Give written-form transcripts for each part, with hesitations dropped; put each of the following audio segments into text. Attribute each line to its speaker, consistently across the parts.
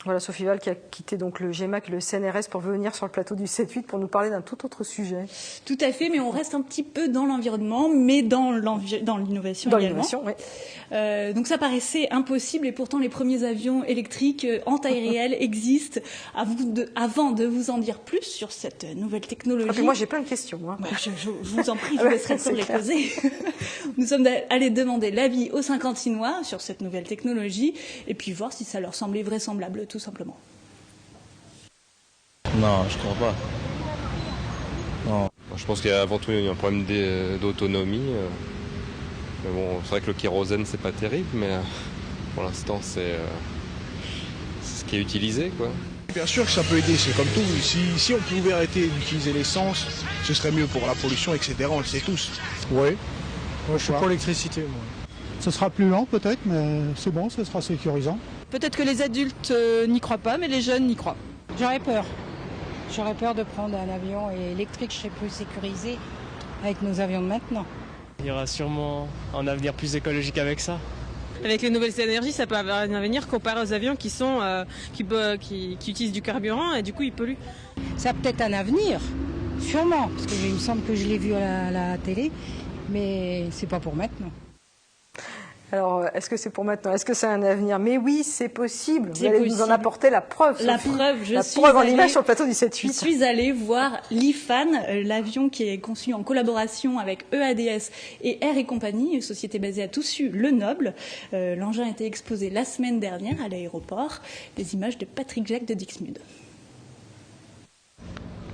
Speaker 1: Voilà, Sophie Val qui a quitté donc le GEMAC et le CNRS pour venir sur le plateau du 7-8 pour nous parler d'un tout autre sujet.
Speaker 2: Tout à fait, mais on reste un petit peu dans l'environnement, mais dans l'innovation également.
Speaker 1: L'innovation, oui.
Speaker 2: Donc ça paraissait impossible et pourtant les premiers avions électriques en taille réelle existent. Avant de vous en dire plus sur cette nouvelle technologie.
Speaker 1: Et puis moi j'ai plein de questions. Hein.
Speaker 2: Ouais, je vous en prie, je vous laisserai le temps de les poser. Nous sommes allés demander l'avis aux 50 Chinois sur cette nouvelle technologie et puis voir si ça leur semblait vraisemblable, tout simplement.
Speaker 3: Non, je crois pas. Non.
Speaker 4: Je pense qu'il y a avant tout un problème d'autonomie. Mais bon, c'est vrai que le kérosène, c'est pas terrible, mais pour l'instant, c'est ce qui est utilisé, quoi.
Speaker 5: Bien sûr que ça peut aider, c'est comme tout. Si on pouvait arrêter d'utiliser l'essence, ce serait mieux pour la pollution, etc. On le sait tous.
Speaker 6: Oui, moi, je suis pour l'électricité. Ce sera plus lent peut-être, mais c'est bon, ce sera sécurisant.
Speaker 7: Peut-être que les adultes n'y croient pas, mais les jeunes n'y croient.
Speaker 8: J'aurais peur. J'aurais peur de prendre un avion électrique, je serais plus sécurisé avec nos avions de maintenant.
Speaker 9: Il y aura sûrement un avenir plus écologique avec ça.
Speaker 7: Avec les nouvelles énergies, ça peut avoir un avenir comparé aux avions qui utilisent du carburant et du coup ils polluent.
Speaker 8: Ça a peut-être un avenir, sûrement, parce qu'il me semble que je l'ai vu à la télé, mais c'est pas pour maintenant.
Speaker 1: Alors, est-ce que c'est pour maintenant? Est-ce que c'est un avenir? Mais oui, c'est possible. Vous allez nous en apporter la preuve, Sophie.
Speaker 2: La preuve
Speaker 1: en image sur le plateau du 7-8.
Speaker 2: Je suis allée voir l'IFAN, l'avion qui est conçu en collaboration avec EADS et Air et Compagnie, une société basée à Toussus-le-Noble. L'engin a été exposé la semaine dernière à l'aéroport. Des images de Patrick Jacques de Dixmude.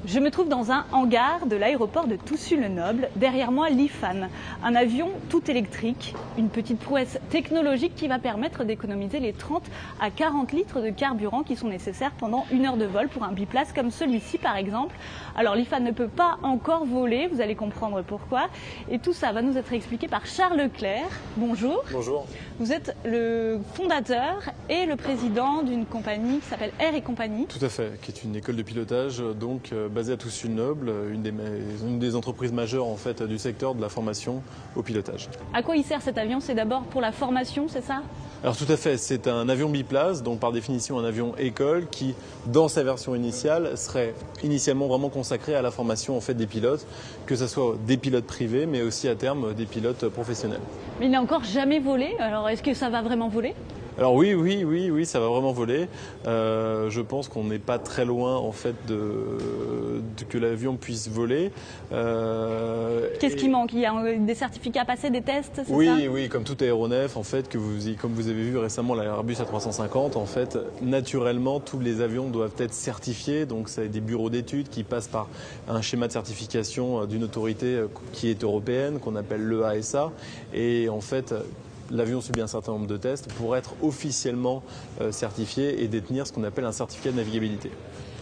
Speaker 2: Je me trouve dans un hangar de l'aéroport de Toussus-le-Noble. Derrière moi, l'IFAN, un avion tout électrique, une petite prouesse technologique qui va permettre d'économiser les 30 à 40 litres de carburant qui sont nécessaires pendant 1 heure de vol pour un biplace comme celui-ci par exemple. Alors l'IFAN ne peut pas encore voler, vous allez comprendre pourquoi. Et tout ça va nous être expliqué par Charles Leclerc. Bonjour.
Speaker 3: Bonjour.
Speaker 2: Vous êtes le fondateur et le président d'une compagnie qui s'appelle Air et Compagnie.
Speaker 3: Tout à fait, qui est une école de pilotage donc basée à Toussus-le-Noble, une des entreprises majeures en fait du secteur de la formation au pilotage.
Speaker 2: À quoi il sert cet avion? C'est d'abord pour la formation, c'est ça?
Speaker 3: Alors tout à fait, c'est un avion biplace, donc par définition un avion école qui, dans sa version initiale, serait initialement vraiment consacré à la formation en fait des pilotes, que ce soit des pilotes privés, mais aussi à terme des pilotes professionnels.
Speaker 2: Mais il n'a encore jamais volé, alors est-ce que ça va vraiment voler?
Speaker 3: Alors oui, ça va vraiment voler. Je pense qu'on n'est pas très loin en fait que l'avion puisse voler.
Speaker 2: Qu'est-ce qui manque? Il y a des certificats à passer, des tests, c'est ça?
Speaker 3: Oui, comme tout aéronef en fait, comme vous avez vu récemment l'Airbus A350, en fait, naturellement tous les avions doivent être certifiés. Donc c'est des bureaux d'études qui passent par un schéma de certification d'une autorité qui est européenne, qu'on appelle l'EASA, et en fait l'avion subit un certain nombre de tests pour être officiellement certifié et détenir ce qu'on appelle un certificat de navigabilité.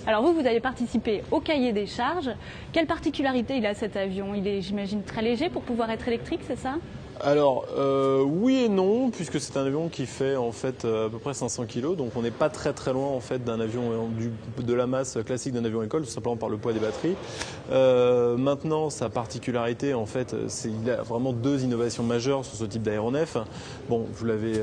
Speaker 2: Alors vous avez participé au cahier des charges. Quelle particularité il a cet avion? Il est, j'imagine, très léger pour pouvoir être électrique, c'est ça?
Speaker 3: Alors oui et non, puisque c'est un avion qui fait en fait à peu près 500 kg, donc on n'est pas très loin en fait d'un avion de la masse classique d'un avion école, tout simplement par le poids des batteries. Maintenant, sa particularité en fait, il a vraiment 2 innovations majeures sur ce type d'aéronef. Bon, vous l'avez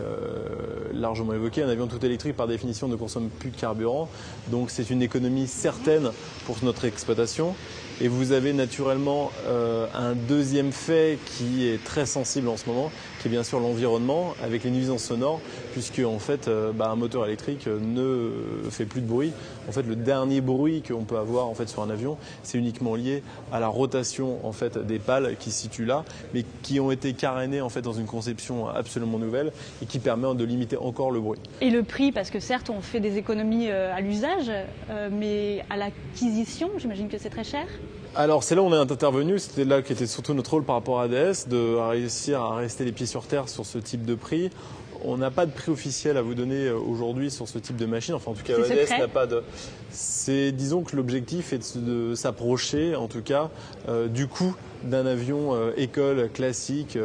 Speaker 3: largement évoqué, un avion tout électrique par définition ne consomme plus de carburant, donc c'est une économie certaine pour notre exploitation. Et vous avez naturellement un deuxième fait qui est très sensible en ce moment, qui est bien sûr l'environnement, avec les nuisances sonores, puisque en fait, un moteur électrique ne fait plus de bruit. En fait, le dernier bruit qu'on peut avoir en fait sur un avion, c'est uniquement lié à la rotation en fait des pales qui se situent là, mais qui ont été carénées en fait dans une conception absolument nouvelle et qui permet de limiter encore le bruit.
Speaker 2: Et le prix, parce que certes, on fait des économies à l'usage, mais à l'acquisition, j'imagine que c'est très cher.
Speaker 3: Alors c'est là où on est intervenu, c'était là qui était surtout notre rôle par rapport à ADS, de réussir à rester les pieds sur terre sur ce type de prix. On n'a pas de prix officiel à vous donner aujourd'hui sur ce type de machine, enfin en tout cas ADS n'a pas de... Disons que l'objectif est de s'approcher en tout cas du coût d'un avion école classique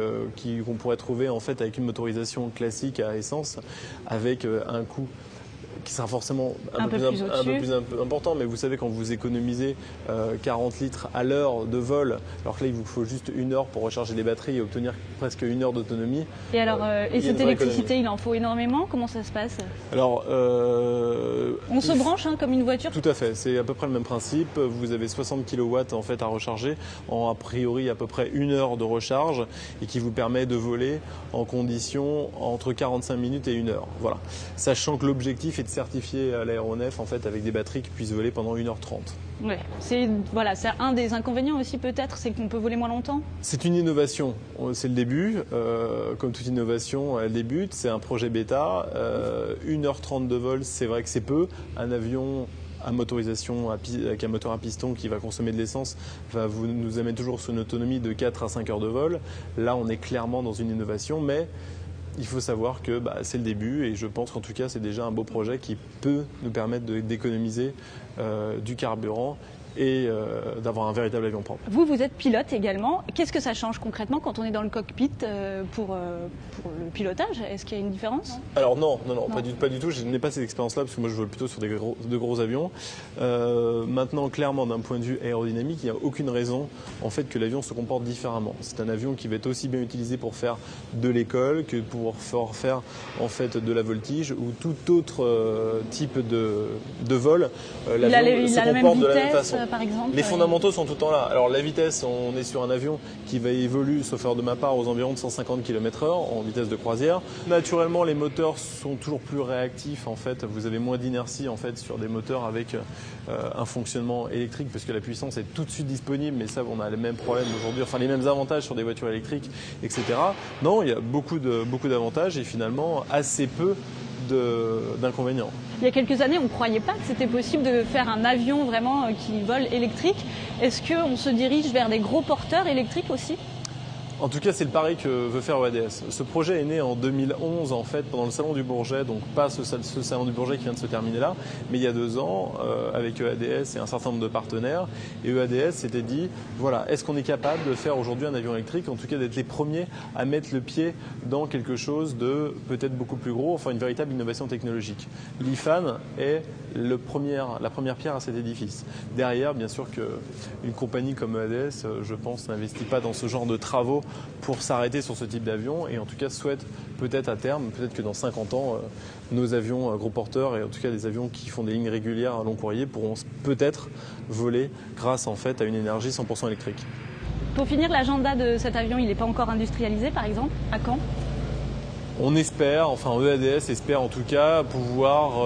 Speaker 3: qu'on pourrait trouver en fait avec une motorisation classique à essence, avec un coût qui sera forcément un peu plus important, mais vous savez, quand vous économisez 40 litres à l'heure de vol, alors que là il vous faut juste 1 heure pour recharger les batteries et obtenir presque 1 heure d'autonomie.
Speaker 2: Et alors, et cette électricité, il en faut énormément? Comment ça se passe?
Speaker 3: Alors,
Speaker 2: on se branche comme une voiture?
Speaker 3: Tout à fait, c'est à peu près le même principe. Vous avez 60 kW en fait à recharger en a priori à peu près 1 heure de recharge et qui vous permet de voler en conditions entre 45 minutes et 1 heure. Voilà. Sachant que l'objectif est de certifier l'aéronef en fait avec des batteries qui puissent voler pendant 1h30.
Speaker 2: Ouais, c'est un des inconvénients aussi peut-être, c'est qu'on peut voler moins longtemps.
Speaker 3: C'est une innovation, c'est le début. Comme toute innovation, elle débute. C'est un projet bêta. 1h30 de vol, c'est vrai que c'est peu. Un avion à motorisation avec un moteur à piston qui va consommer de l'essence nous amène toujours sur une autonomie de 4 à 5 heures de vol. Là, on est clairement dans une innovation, mais il faut savoir que c'est le début et je pense qu'en tout cas, c'est déjà un beau projet qui peut nous permettre d'économiser du carburant et d'avoir un véritable avion propre.
Speaker 2: Vous êtes pilote également. Qu'est-ce que ça change concrètement quand on est dans le cockpit pour le pilotage? Est-ce qu'il y a une différence?
Speaker 3: Alors non. Pas du tout. Je n'ai pas cette expérience-là parce que moi je vole plutôt sur de gros avions. Maintenant, clairement, d'un point de vue aérodynamique, il n'y a aucune raison en fait que l'avion se comporte différemment. C'est un avion qui va être aussi bien utilisé pour faire de l'école que pour faire en fait de la voltige ou tout autre type de vol. L'avion se comporte de la même façon.
Speaker 2: Par exemple,
Speaker 3: les fondamentaux sont tout le temps là. Alors la vitesse, on est sur un avion qui va évoluer, sauf erreur de ma part, aux environs de 150 km/h en vitesse de croisière. Naturellement, les moteurs sont toujours plus réactifs. En fait, vous avez moins d'inertie en fait sur des moteurs avec un fonctionnement électrique, parce que la puissance est tout de suite disponible. Mais ça, on a les mêmes problèmes aujourd'hui, enfin les mêmes avantages sur des voitures électriques, etc. Non, il y a beaucoup d'avantages et finalement assez peu d'inconvénients.
Speaker 2: Il y a quelques années, on ne croyait pas que c'était possible de faire un avion vraiment qui vole électrique. Est-ce qu'on se dirige vers des gros porteurs électriques aussi ?
Speaker 3: En tout cas, c'est le pari que veut faire EADS. Ce projet est né en 2011, en fait, pendant le Salon du Bourget, donc pas ce Salon du Bourget qui vient de se terminer là, mais il y a 2 ans, avec EADS et un certain nombre de partenaires. Et EADS s'était dit, voilà, est-ce qu'on est capable de faire aujourd'hui un avion électrique, en tout cas d'être les premiers à mettre le pied dans quelque chose de peut-être beaucoup plus gros, enfin une véritable innovation technologique. L'IFAN est la première pierre à cet édifice. Derrière, bien sûr qu'une compagnie comme EADS, je pense, n'investit pas dans ce genre de travaux pour s'arrêter sur ce type d'avion et en tout cas souhaite peut-être à terme, peut-être que dans 50 ans, nos avions gros porteurs et en tout cas des avions qui font des lignes régulières à long courrier pourront peut-être voler grâce en fait à une énergie 100% électrique.
Speaker 2: Pour finir, l'agenda de cet avion, il n'est pas encore industrialisé par exemple? À quand?
Speaker 3: On espère, enfin EADS espère en tout cas pouvoir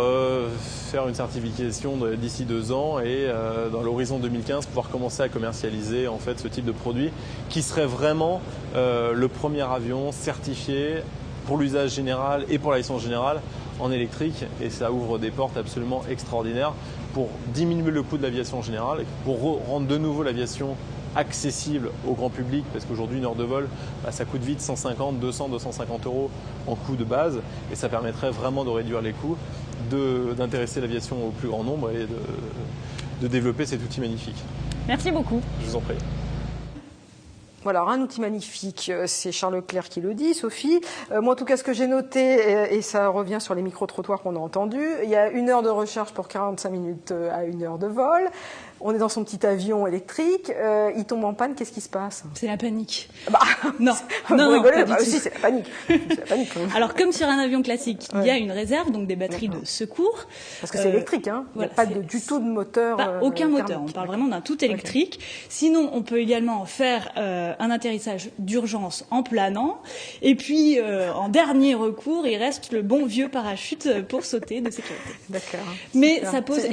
Speaker 3: faire une certification d'ici 2 ans et dans l'horizon 2015 pouvoir commencer à commercialiser en fait ce type de produit qui serait vraiment le premier avion certifié pour l'usage général et pour la licence générale en électrique et ça ouvre des portes absolument extraordinaires pour diminuer le coût de l'aviation générale, pour rendre de nouveau l'aviation accessible au grand public parce qu'aujourd'hui 1 heure de vol ça coûte vite 150, 200, 250 € en coût de base et ça permettrait vraiment de réduire les coûts, d'intéresser l'aviation au plus grand nombre et de développer cet outil magnifique.
Speaker 2: Merci beaucoup.
Speaker 3: Je vous en prie.
Speaker 1: Voilà, un outil magnifique, c'est Charles Leclerc qui le dit, Sophie. Moi, en tout cas, ce que j'ai noté, et ça revient sur les micro-trottoirs qu'on a entendus, il y a 1 heure de recharge pour 45 minutes à 1 heure de vol. On est dans son petit avion électrique, il tombe en panne, qu'est-ce qui se passe?
Speaker 2: C'est la panique.
Speaker 1: Non,
Speaker 2: non,
Speaker 1: pas du tout. Aussi, c'est la panique. C'est la panique.
Speaker 2: Alors, comme sur un avion classique, il y a une réserve, donc des batteries de secours.
Speaker 1: Parce que c'est électrique, hein. Il n'y a pas du tout de moteur.
Speaker 2: Aucun moteur, on parle vraiment d'un tout électrique. Okay. Sinon, on peut également faire un atterrissage d'urgence en planant. Et puis, en dernier recours, il reste le bon vieux parachute pour sauter de sécurité.
Speaker 1: D'accord.
Speaker 2: Mais ça pose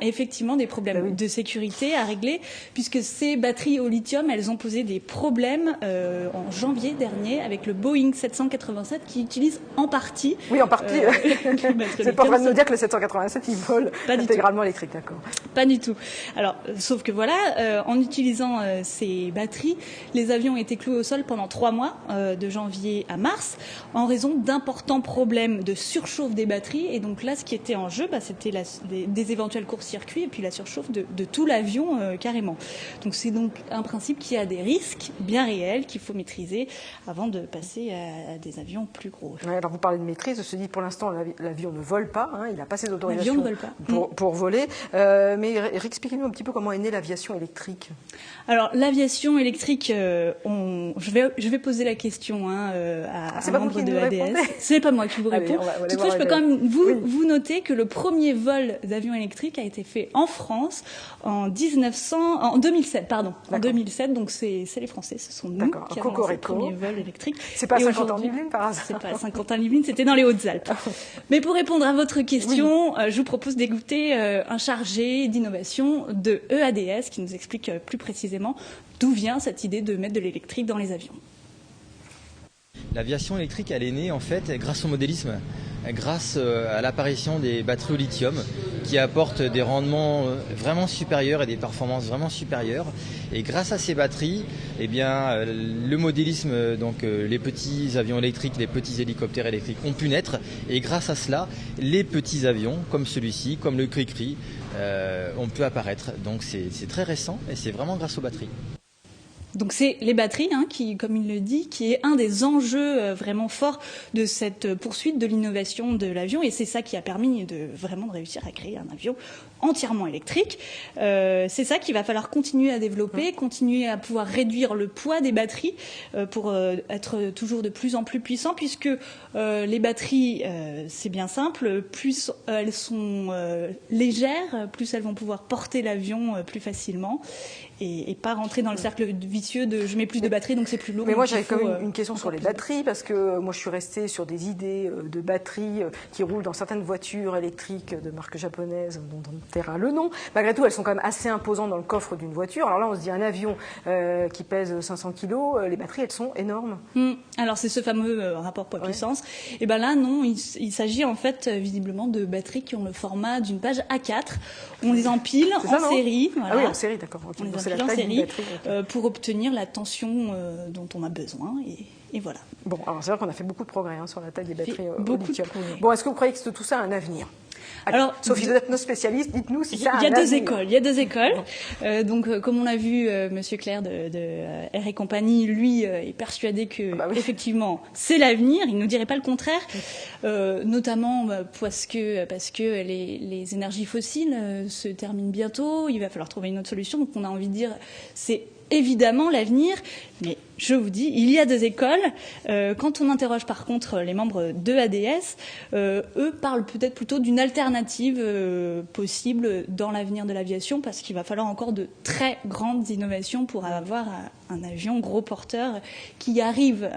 Speaker 2: effectivement des problèmes de sécurité à régler, puisque ces batteries au lithium, elles ont posé des problèmes en janvier dernier avec le Boeing 787 qui utilise en partie.
Speaker 1: Oui, en partie. C'est pas vrai de nous dire que le 787 il vole intégralement électrique, d'accord.
Speaker 2: Pas du tout. Alors, sauf que voilà, en utilisant ces batteries, les avions ont été cloués au sol pendant 3 mois, de janvier à mars, en raison d'importants problèmes de surchauffe des batteries. Et donc là, ce qui était en jeu, c'était des éventuels courts-circuits et puis la surchauffe de tout l'avion carrément. Donc c'est donc un principe qui a des risques bien réels qu'il faut maîtriser avant de passer à des avions plus gros.
Speaker 1: Ouais, alors vous parlez de maîtrise, je se dit pour l'instant l'avion ne vole pas, hein, il n'a pas ses autorisations
Speaker 2: L'avion ne vole pas.
Speaker 1: Pour voler. Mais expliquez-nous un petit peu comment est née l'aviation électrique.
Speaker 2: Alors l'aviation électrique, je vais poser la question à un membre de ADS. C'est pas moi qui vous réponds. Toutefois, je peux quand même vous noter que le premier vol d'avion électrique a été fait en France en 2007. En 2007, donc c'est les Français, ce sont nous qui avons lancé le premier vol électrique.
Speaker 1: C'est pas à Saint-Quentin-en-Yvelines par hasard?
Speaker 2: C'est pas à Saint-Quentin-en-Yvelines, c'était dans les Hautes-Alpes. Mais pour répondre à votre question, je vous propose d'écouter un chargé d'innovation de EADS qui nous explique plus précisément d'où vient cette idée de mettre de l'électrique dans les avions.
Speaker 10: L'aviation électrique, elle est née en fait grâce au modélisme, grâce à l'apparition des batteries au lithium qui apportent des rendements vraiment supérieurs et des performances vraiment supérieures. Et grâce à ces batteries, eh bien, le modélisme, donc les petits avions électriques, les petits hélicoptères électriques ont pu naître. Et grâce à cela, les petits avions comme celui-ci, comme le Cri-Cri, ont pu apparaître. Donc c'est très récent et c'est vraiment grâce aux batteries.
Speaker 2: Donc c'est les batteries, qui, comme il le dit, qui est un des enjeux vraiment forts de cette poursuite de l'innovation de l'avion, et c'est ça qui a permis de réussir à créer un avion entièrement électrique. C'est ça qu'il va falloir continuer à développer, continuer à pouvoir réduire le poids des batteries pour être toujours de plus en plus puissants, puisque les batteries, c'est bien simple, plus elles sont légères, plus elles vont pouvoir porter l'avion plus facilement. Et pas rentrer dans le cercle vicieux de je mets plus de batterie donc c'est plus lourd.
Speaker 1: Mais moi j'avais quand même une question sur les batteries parce que moi je suis restée sur des idées de batteries qui roulent dans certaines voitures électriques de marque japonaise dont on taira le nom. Malgré tout elles sont quand même assez imposantes dans le coffre d'une voiture. Alors là on se dit un avion qui pèse 500 kg, les batteries elles sont énormes.
Speaker 2: Alors c'est ce fameux rapport poids-puissance. Et ben là non, il s'agit en fait visiblement de batteries qui ont le format d'une page A4. On les empile en série. Voilà.
Speaker 1: Ah oui en série d'accord.
Speaker 2: On les empile en série pour obtenir la tension dont on a besoin et voilà.
Speaker 1: Bon, alors c'est vrai qu'on a fait beaucoup de progrès sur la taille des batteries au lithium. Bon, est-ce que vous croyez que tout ça a un avenir? Alors, Sophie, vous êtes notre spécialiste, dites-nous si ça a un avenir.
Speaker 2: Il y a deux écoles. Donc, comme on l'a vu, Monsieur Clerc de R & Compagnie, lui, est persuadé que effectivement, c'est l'avenir. Il ne nous dirait pas le contraire, notamment parce que les énergies fossiles se terminent bientôt. Il va falloir trouver une autre solution. Donc, on a envie de dire, c'est évidemment l'avenir, mais je vous dis, il y a deux écoles. Quand on interroge par contre les membres de ADS, eux parlent peut-être plutôt d'une alternative possible dans l'avenir de l'aviation, parce qu'il va falloir encore de très grandes innovations pour avoir un avion gros porteur qui arrive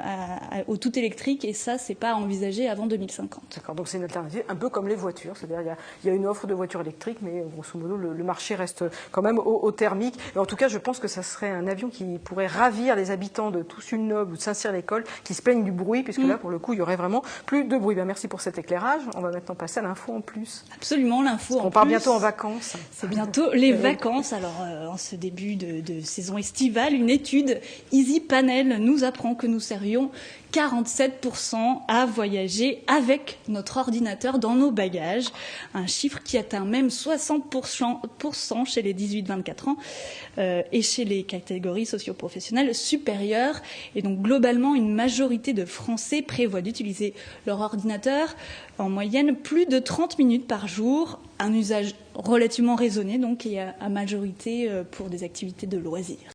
Speaker 2: au tout électrique, et ça, c'est pas envisagé avant 2050.
Speaker 1: D'accord, donc c'est une alternative un peu comme les voitures, c'est-à-dire il y a une offre de voitures électriques, mais grosso modo le marché reste quand même au thermique. Et en tout cas, je pense que ça serait un avion qui pourrait ravir les habitants de Toussus-le-Noble ou de Saint-Cyr-l'École qui se plaignent du bruit, puisque là, pour le coup, il y aurait vraiment plus de bruit. Merci pour cet éclairage. On va maintenant passer à l'info en plus.
Speaker 2: Absolument, l'info en plus.
Speaker 1: On part bientôt en vacances.
Speaker 2: C'est bientôt les vacances. Alors, en ce début de saison estivale, une étude EasyPanel nous apprend que nous serions 47% à voyager avec notre ordinateur dans nos bagages, un chiffre qui atteint même 60% chez les 18-24 ans et chez les catégories socio-professionnelles supérieures. Et donc globalement, une majorité de Français prévoient d'utiliser leur ordinateur en moyenne plus de 30 minutes par jour, un usage relativement raisonné donc, et à majorité pour des activités de loisirs.